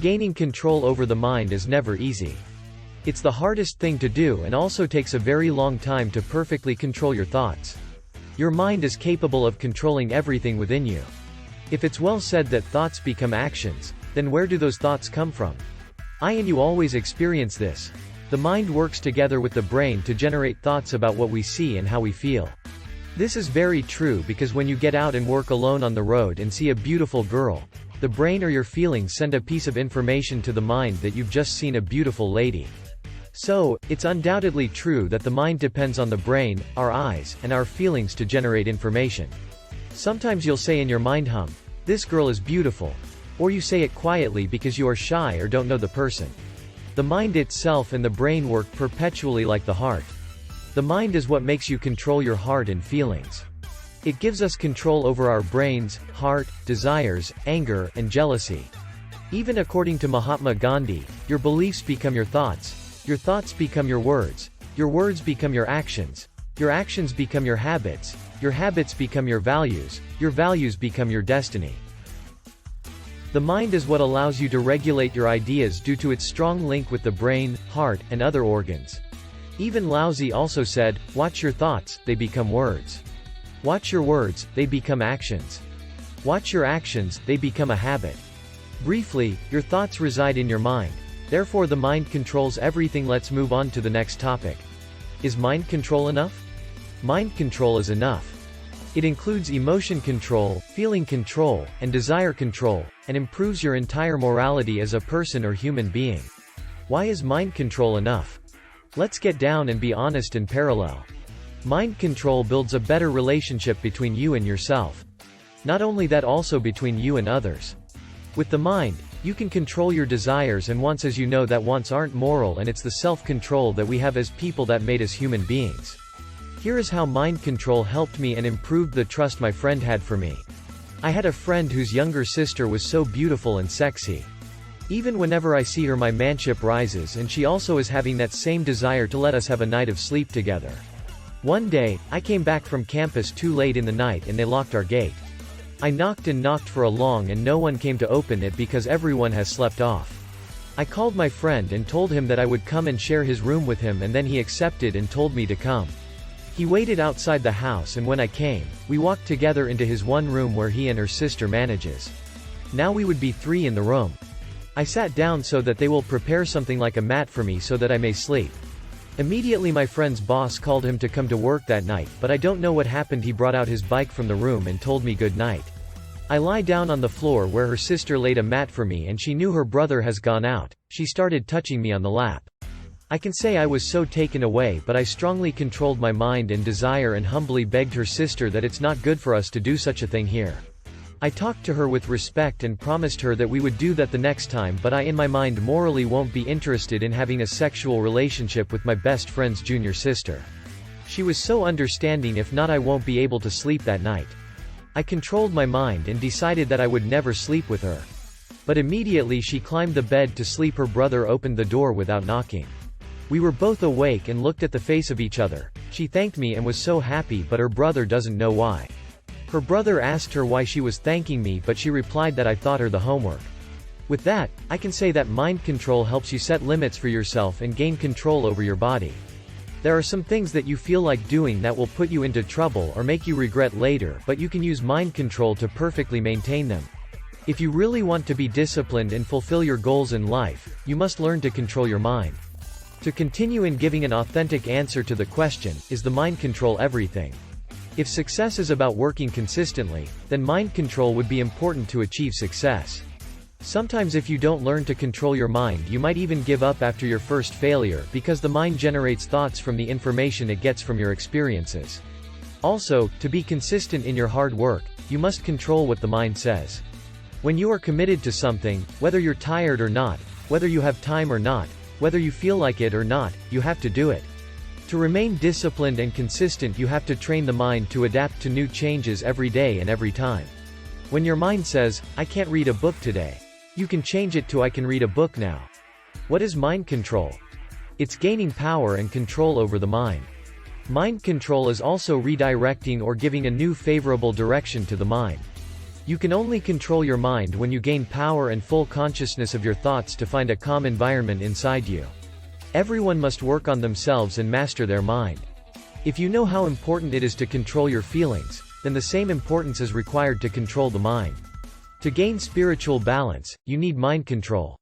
Gaining control over the mind is never easy. It's the hardest thing to do and also takes a very long time to perfectly control your thoughts. Your mind is capable of controlling everything within you. If it's well said that thoughts become actions, then where do those thoughts come from? I and you always experience this. The mind works together with the brain to generate thoughts about what we see and how we feel. This is very true because when you get out and work alone on the road and see a beautiful girl, the brain or your feelings send a piece of information to the mind that you've just seen a beautiful lady. So, it's undoubtedly true that the mind depends on the brain, our eyes, and our feelings to generate information. Sometimes you'll say in your mind, "This girl is beautiful." Or you say it quietly because you are shy or don't know the person. The mind itself and the brain work perpetually like the heart. The mind is what makes you control your heart and feelings. It gives us control over our brains, heart, desires, anger, and jealousy. Even according to Mahatma Gandhi, your beliefs become your thoughts become your words become your actions become your habits become your values become your destiny. The mind is what allows you to regulate your ideas due to its strong link with the brain, heart, and other organs. Even Laozi also said, "Watch your thoughts, they become words. Watch your words, they become actions. Watch your actions, they become a habit." Briefly, your thoughts reside in your mind. Therefore the mind controls everything. Let's move on to the next topic. Is mind control enough? Mind control is enough. It includes emotion control, feeling control, and desire control, and improves your entire morality as a person or human being. Why is mind control enough? Let's get down and be honest and parallel. Mind control builds a better relationship between you and yourself. Not only that, also between you and others. With the mind, you can control your desires and wants, as you know that wants aren't moral, and it's the self-control that we have as people that made us human beings. Here is how mind control helped me and improved the trust my friend had for me. I had a friend whose younger sister was so beautiful and sexy. Even whenever I see her, my manship rises, and she also is having that same desire to let us have a night of sleep together. One day, I came back from campus too late in the night and they locked our gate. I knocked and knocked for a long and no one came to open it because everyone has slept off. I called my friend and told him that I would come and share his room with him, and then he accepted and told me to come. He waited outside the house, and when I came, we walked together into his one room where he and her sister manages. Now we would be 3 in the room. I sat down so that they will prepare something like a mat for me so that I may sleep. Immediately my friend's boss called him to come to work that night, but I don't know what happened. He brought out his bike from the room and told me good night. I lie down on the floor where her sister laid a mat for me, and she knew her brother has gone out. She started touching me on the lap. I can say I was so taken away, but I strongly controlled my mind and desire and humbly begged her sister that it's not good for us to do such a thing here. I talked to her with respect and promised her that we would do that the next time, but I in my mind morally won't be interested in having a sexual relationship with my best friend's junior sister. She was so understanding. If not, I won't be able to sleep that night. I controlled my mind and decided that I would never sleep with her. But immediately she climbed the bed to sleep. Her brother opened the door without knocking. We were both awake and looked at the face of each other. She thanked me and was so happy, but her brother doesn't know why. Her brother asked her why she was thanking me, but she replied that I taught her the homework. With that, I can say that mind control helps you set limits for yourself and gain control over your body. There are some things that you feel like doing that will put you into trouble or make you regret later, but you can use mind control to perfectly maintain them. If you really want to be disciplined and fulfill your goals in life, you must learn to control your mind. To continue in giving an authentic answer to the question, is the mind control everything? If success is about working consistently, then mind control would be important to achieve success. Sometimes if you don't learn to control your mind, you might even give up after your first failure, because the mind generates thoughts from the information it gets from your experiences. Also, to be consistent in your hard work, you must control what the mind says. When you are committed to something, whether you're tired or not, whether you have time or not, whether you feel like it or not, you have to do it. To remain disciplined and consistent, you have to train the mind to adapt to new changes every day and every time. When your mind says, "I can't read a book today," you can change it to "I can read a book now." What is mind control? It's gaining power and control over the mind. Mind control is also redirecting or giving a new favorable direction to the mind. You can only control your mind when you gain power and full consciousness of your thoughts to find a calm environment inside you. Everyone must work on themselves and master their mind. If you know how important it is to control your feelings, then the same importance is required to control the mind. To gain spiritual balance, you need mind control.